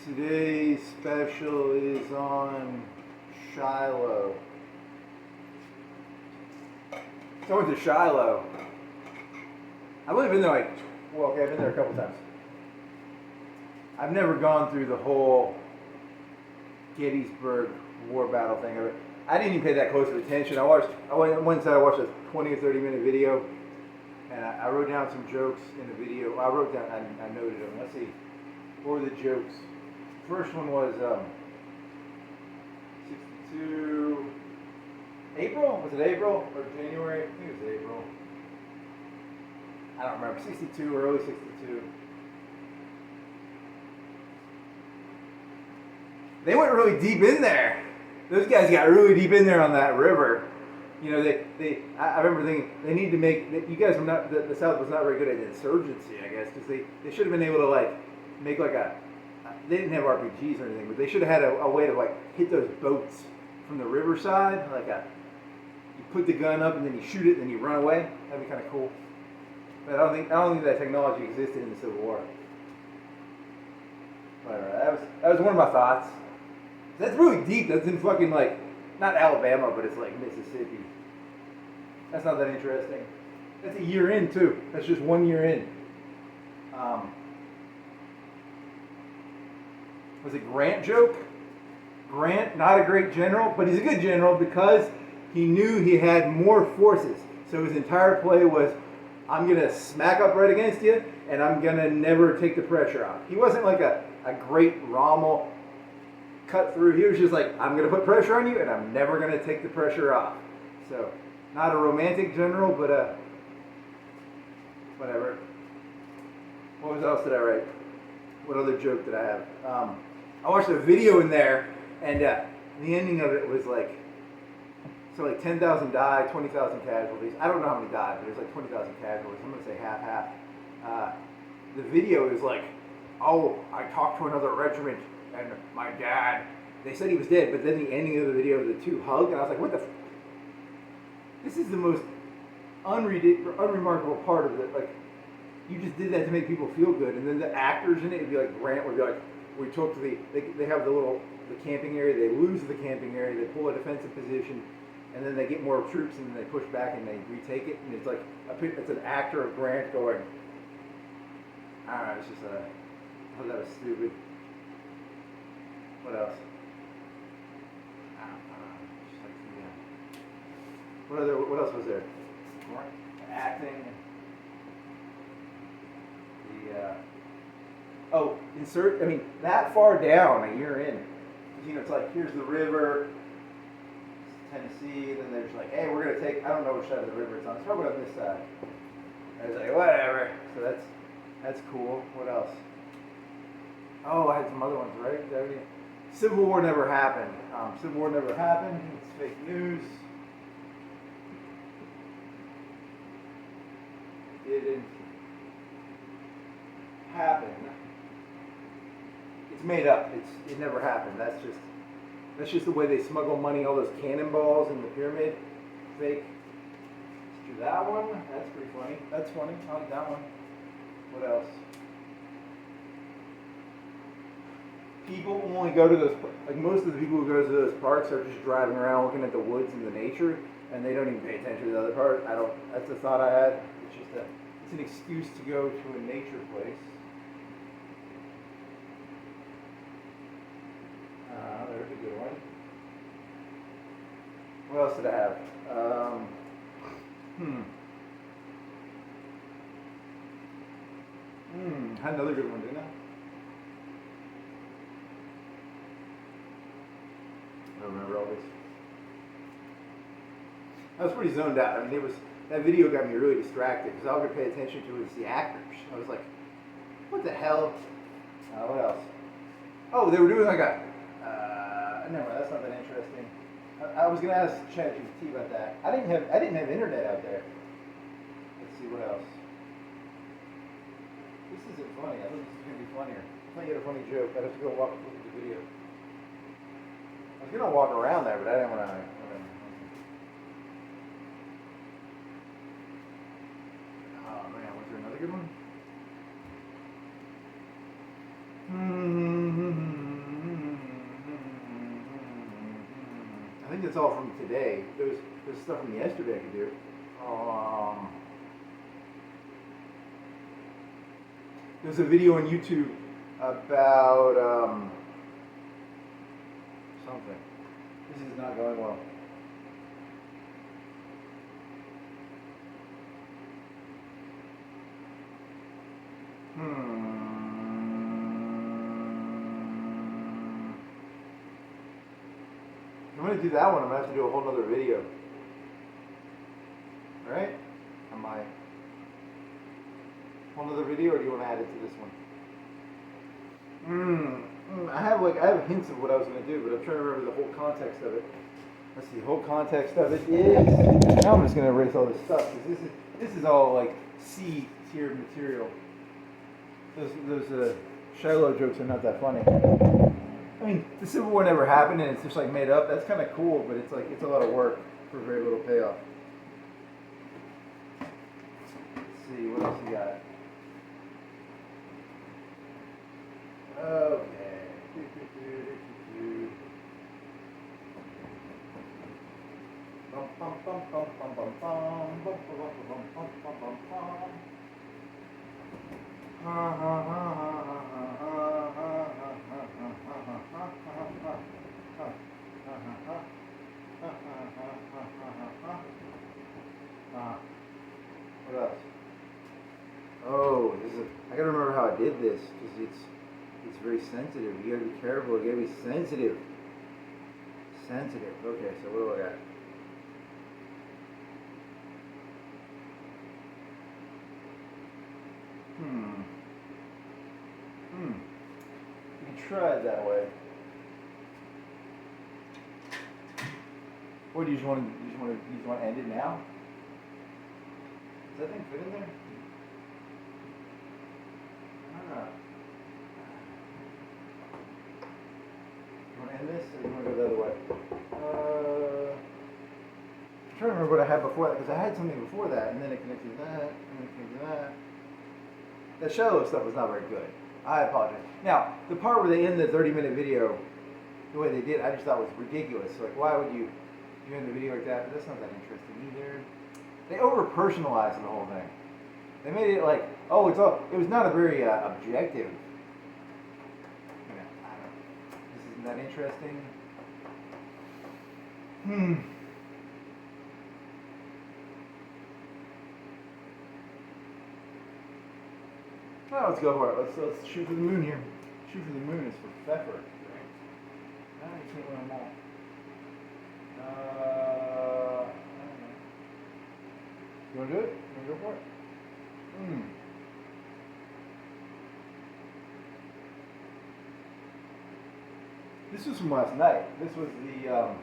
Today's special is on Shiloh. So I went to Shiloh. I've only been there I've been there a couple times. I've never gone through the whole Gettysburg War battle thing of it. I didn't even pay that close of attention. I watched a 20 or 30 minute video, and I wrote down some jokes in the video. I noted them. Let's see. What were the jokes? First one was 62 April? Was it April or January? I think it was April. I don't remember. 62 or early 62. They went really deep in there. Those guys got really deep in there on that river. You know, I remember thinking they need to make. You guys were not. The South was not very good at insurgency, I guess, because they should have been able to make a. They didn't have RPGs or anything, but they should have had a way to hit those boats from the riverside. You put the gun up and then you shoot it and then you run away. That'd be kind of cool. But I don't think that technology existed in the Civil War. But that was one of my thoughts. That's really deep. That's in fucking not Alabama, but it's like Mississippi. That's not that interesting. That's a year in too. That's just 1 year in. Was it Grant joke? Grant, not a great general, but he's a good general because he knew he had more forces. So his entire play was, I'm going to smack up right against you, and I'm going to never take the pressure off. He wasn't like a great Rommel cut through. He was just like, I'm going to put pressure on you, and I'm never going to take the pressure off. So, not a romantic general, but whatever. What else did I write? What other joke did I have? I watched a video in there, and the ending of it was 10,000 died, 20,000 casualties. I don't know how many died, but there's 20,000 casualties. I'm going to say half. The video is I talked to another regiment, and my dad, they said he was dead, but then the ending of the video, the two hug, and I was like, what the This is the most unremarkable part of it. You just did that to make people feel good, and then the actors in it would be Grant would be we took to they have the camping area, they lose the camping area, they pull a defensive position, and then they get more troops, and then they push back and they retake it, and it's an actor of Grant going, I don't know, it's just I thought that was stupid. What else? What else was there? Acting. That far down, a year in. It's here's the river, Tennessee, and then there's hey, we're going to take, I don't know which side of the river it's on. It's probably on this side. I was whatever. So that's cool. What else? Oh, I had some other ones, right? Civil War never happened. Civil War never happened. It's fake news. It didn't happen. It's made up. It never happened. That's just the way they smuggle money. All those cannonballs in the pyramid, fake. Let's do that one. That's pretty funny. That's funny. I like that one. What else? People only go to those. Most of the people who go to those parks are just driving around looking at the woods and the nature, and they don't even pay attention to the other part. That's the thought I had. It's just it's an excuse to go to a nature place. There's a good one. What else did I have? Had another good one, didn't I? I don't remember all this. I was pretty zoned out. That video got me really distracted because all I could pay attention to was the actors. I was like, what the hell? What else? Oh, they were doing never mind, that's not that interesting. I was going to ask ChatGPT about that. I didn't have internet out there. Let's see what else. This isn't funny. I thought this was going to be funnier. I thought you had a funny joke. I'd have to go look at the video. I was going to walk around there, but I didn't want to. Oh man, was there another good one? that's all from today. There's stuff from yesterday I could do. There's a video on YouTube about something. This is not going well. If I'm going to do that one, I'm going to have to do a whole nother video. Right? Am I? Whole nother video, or do you want to add it to this one? I have hints of what I was going to do, but I'm trying to remember the whole context of it. Let's see, the whole context of it is. Now I'm just going to erase all this stuff because this is all like C tier material. Those Shiloh jokes are not that funny. I mean, the Civil War never happened, and it's just like made up. That's kind of cool, but it's like it's a lot of work for very little payoff. Let's see what else we got. Okay. What else? Oh, I gotta remember how I did this because it's very sensitive. You gotta be careful. You gotta be sensitive. Sensitive. Okay, so what do I got? You can try it that way. Or do you just want to end it now? Does that thing fit in there? You want to end this, or you want to go the other way? I'm trying to remember what I had before that, because I had something before that, and then it connected to that, and then it connected to that. That Shiloh stuff was not very good. I apologize. Now, the part where they end the 30-minute video, the way they did, I just thought was ridiculous. Like, why would you end the video like that? But that's not that interesting either. They over-personalized the whole thing. They made it like, oh, it was not a very objective. You know, I don't know. This isn't that interesting. Well, let's go for it. Let's shoot for the moon here. Shoot for the moon is for Pfeffer. Right? No, you can't run them all. I don't know. You want to do it? You want to go for it? This was from last night. This was the.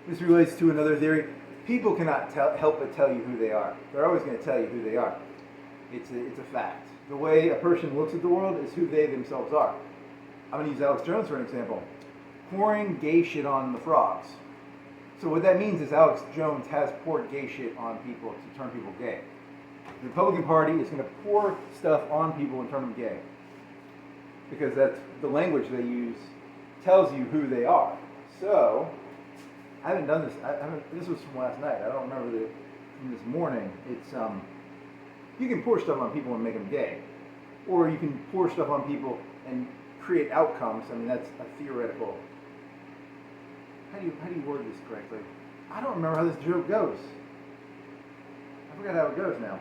This relates to another theory. People cannot help but tell you who they are. They're always going to tell you who they are. It's a fact. The way a person looks at the world is who they themselves are. I'm going to use Alex Jones for an example. Pouring gay shit on the frogs. So what that means is Alex Jones has poured gay shit on people to turn people gay. The Republican Party is going to pour stuff on people and turn them gay. Because that's the language they use tells you who they are. So, I haven't done this. This was from last night. I don't remember from this morning. It's you can pour stuff on people and make them gay, or you can pour stuff on people and create outcomes. I mean, that's a theoretical. How do you word this correctly? I don't remember how this joke goes. I forgot how it goes now.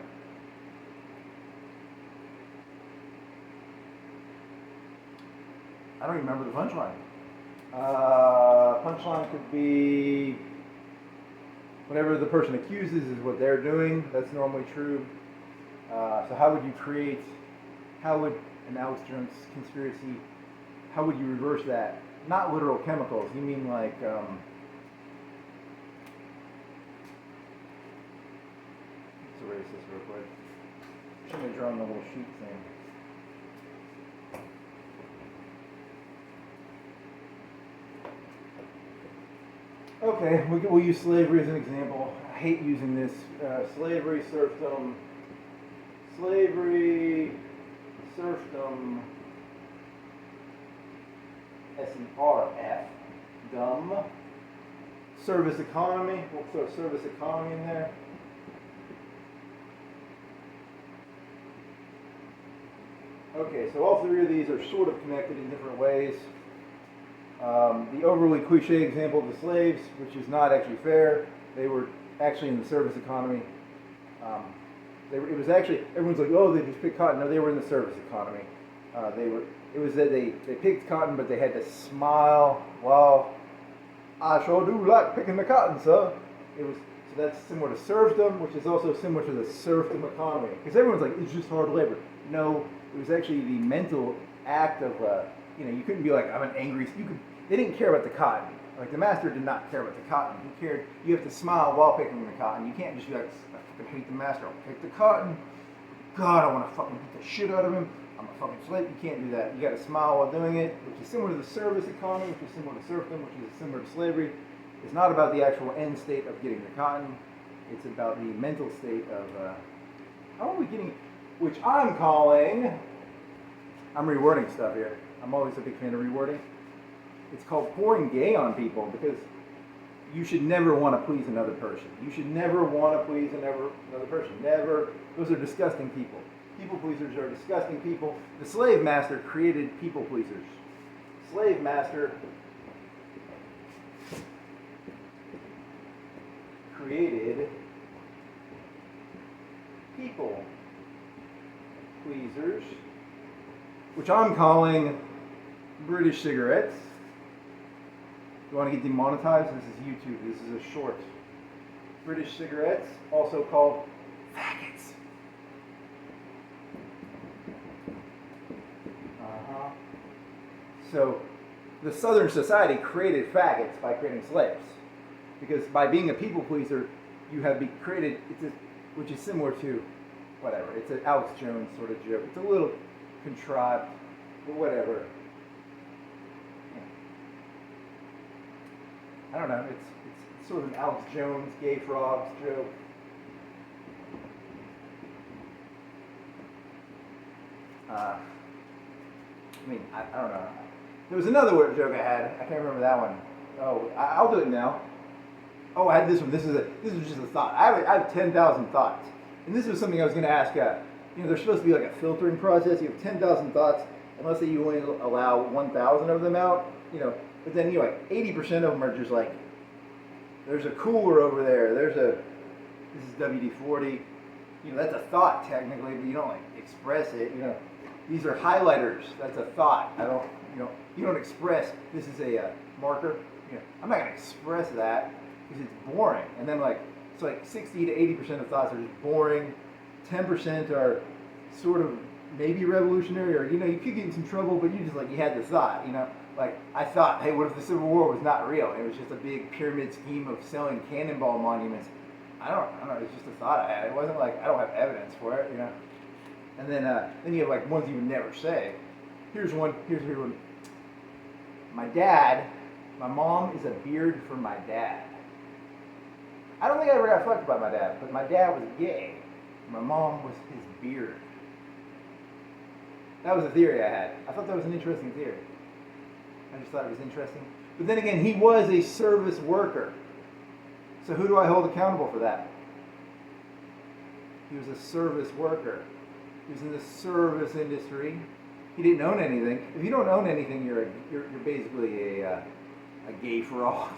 I don't even remember the punchline. Punchline could be whatever the person accuses is what they're doing. That's normally true. So how would an Alex Jones conspiracy, how would you reverse that? Not literal chemicals. You mean like, let's erase this real quick. I'm going to draw on the little sheet thing. Okay, we'll use slavery as an example. I hate using this. Slavery, serfdom, SERF, dumb. Service economy. We'll throw service economy in there. Okay, so all three of these are sort of connected in different ways. The overly cliche example of the slaves, which is not actually fair. They were actually in the service economy. It was actually, everyone's like, oh, they just picked cotton. No, they were in the service economy. It was that they picked cotton, but they had to smile. Well, I sure do like picking the cotton, sir. So that's similar to serfdom, which is also similar to the serfdom economy. Because everyone's like, it's just hard labor. No, it was actually the mental act of, you couldn't be like, I'm an angry. They didn't care about the cotton. Like the master did not care about the cotton. He cared. You have to smile while picking the cotton. You can't just be like, I fucking hate the master. I'll pick the cotton. God, I want to fucking beat the shit out of him. I'm a fucking slave. You can't do that. You got to smile while doing it, which is similar to the service economy, which is similar to serfdom, which is similar to slavery. It's not about the actual end state of getting the cotton. It's about the mental state of how are we getting, which I'm calling. I'm rewording stuff here. I'm always a big fan of rewording. It's called pouring gay on people because you should never want to please another person. You should never want to please another person. Never. Those are disgusting people. People pleasers are disgusting people. The slave master created people pleasers. Slave master created people pleasers, which I'm calling British cigarettes. You want to get demonetized? This is YouTube. This is a short. British cigarettes, also called faggots. So the Southern society created faggots by creating slaves. Because by being a people pleaser, you have created, which is similar to, whatever, it's an Alex Jones sort of joke. It's a little contrived, but whatever. I don't know, it's sort of an Alex Jones gay frogs joke. I don't know. There was another joke I had. I can't remember that one. Oh, I'll do it now. Oh, I had this one. This was just a thought. I have 10,000 thoughts, and this was something I was going to ask. There's supposed to be like a filtering process. You have 10,000 thoughts, and let's say you only allow 1,000 of them out. But then 80% of them are just like, there's a cooler over there. This is WD-40. That's a thought technically, but you don't express it. These are highlighters. That's a thought. You don't express. This is a marker. I'm not gonna express that because it's boring. And then it's like 60 to 80% of thoughts are just boring. 10% are sort of maybe revolutionary, or you could get in some trouble, but you had the thought. I thought, hey, what if the Civil War was not real? It was just a big pyramid scheme of selling cannonball monuments. I don't know. It's just a thought I had. It wasn't like I don't have evidence for it. And then you have ones you would never say. Here's one. My mom is a beard for my dad. I don't think I ever got fucked by my dad, but my dad was gay. My mom was his beard. That was a theory I had. I thought that was an interesting theory. I just thought it was interesting. But then again, he was a service worker. So who do I hold accountable for that? He was a service worker. He was in the service industry. He didn't own anything. If you don't own anything, you're basically a gay frog.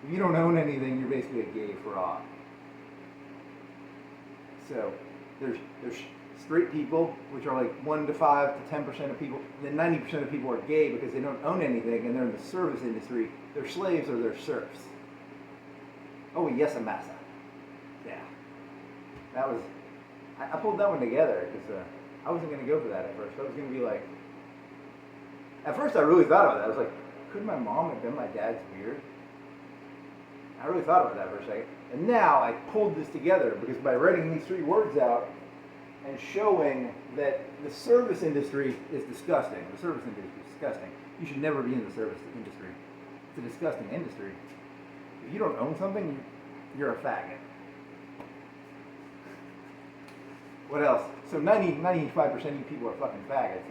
If you don't own anything, you're basically a gay frog. So there's straight people, which are 1 to 5 to 10% of people. Then 90% of people are gay because they don't own anything and they're in the service industry. They're slaves or they're serfs. Oh yes, a massa. Yeah, that was. I pulled that one together because I wasn't going to go for that at first. I was going to be like. At first, I really thought about that. I was like, could my mom have been my dad's beard? I really thought about that for a second. And now I pulled this together because by writing these 3 words out and showing that the service industry is disgusting. The service industry is disgusting. You should never be in the service industry. It's a disgusting industry. If you don't own something, you're a faggot. What else? So 95% of you people are fucking faggots,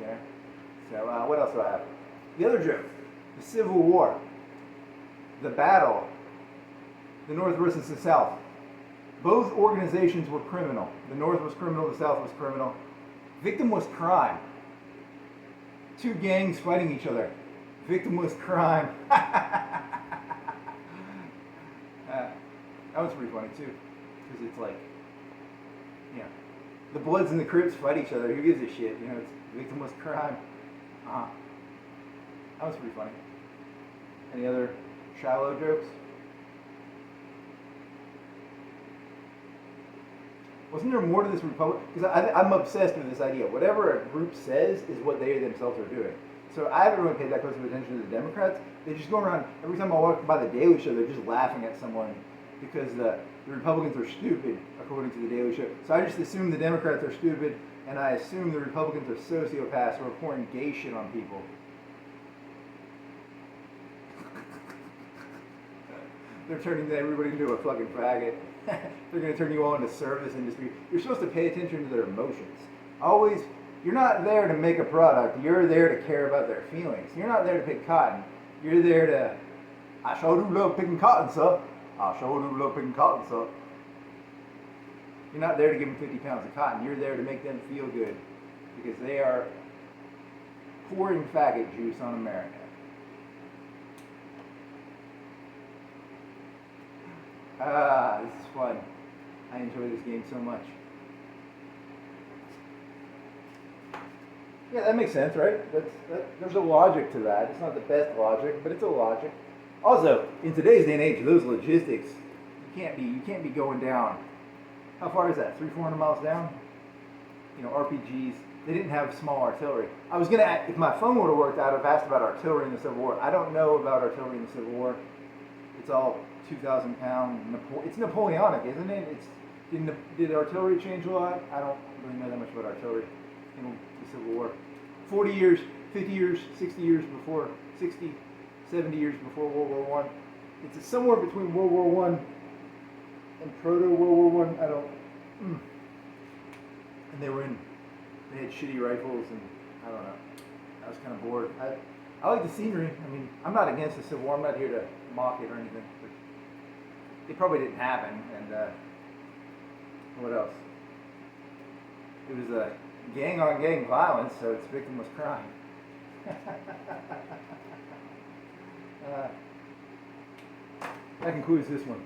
So what else do I have? The other joke. The Civil War. the battle, the North versus the South. Both organizations were criminal. The North was criminal, the South was criminal. Victimless crime. Two gangs fighting each other. Victimless crime. That was pretty funny too, because it's like, you know, the Bloods and the Crips fight each other. Who gives a shit? You know, it's victimless crime. That was pretty funny. Any other Shiloh jokes? Wasn't there more to this Republic? Because I'm obsessed with this idea. Whatever a group says is what they themselves are doing. So I haven't really paid that close of attention to the Democrats. They just go around, every time I walk by the Daily Show, they're just laughing at someone because the Republicans are stupid, according to the Daily Show. So I just assume the Democrats are stupid, and I assume the Republicans are sociopaths who are pouring gay shit on people. They're turning everybody into a fucking faggot. They're going to turn you all into service industry. You're supposed to pay attention to their emotions. Always, you're not there to make a product. You're there to care about their feelings. You're not there to pick cotton. You're there to, I sure do love picking cotton, sir. I sure do love picking cotton, sir. You're not there to give them 50 pounds of cotton. You're there to make them feel good because they are pouring faggot juice on America. This is fun. I enjoy this game so much. Yeah, that makes sense, right? There's a logic to that. It's not the best logic, but it's a logic. Also, in today's day and age, those logistics, you can't be going down. How far is that? 300-400 miles down? You know, RPGs. They didn't have small artillery. I was gonna, if my phone would have worked, I'd have asked about artillery in the Civil War. I don't know about artillery in the Civil War. It's all 2,000 pound. It's Napoleonic, isn't it? Did artillery change a lot? I don't really know that much about artillery in the Civil War. 40 years, 50 years, 60 years before, 60, 70 years before World War I. It's somewhere between World War I and proto-World War I. I don't. And they had shitty rifles, and I don't know. I was kind of bored. I like the scenery. I mean, I'm not against the Civil War. I'm not here to mock it or anything. But it probably didn't happen. And what else? It was a gang-on-gang violence, so it's victimless crime. That concludes this one.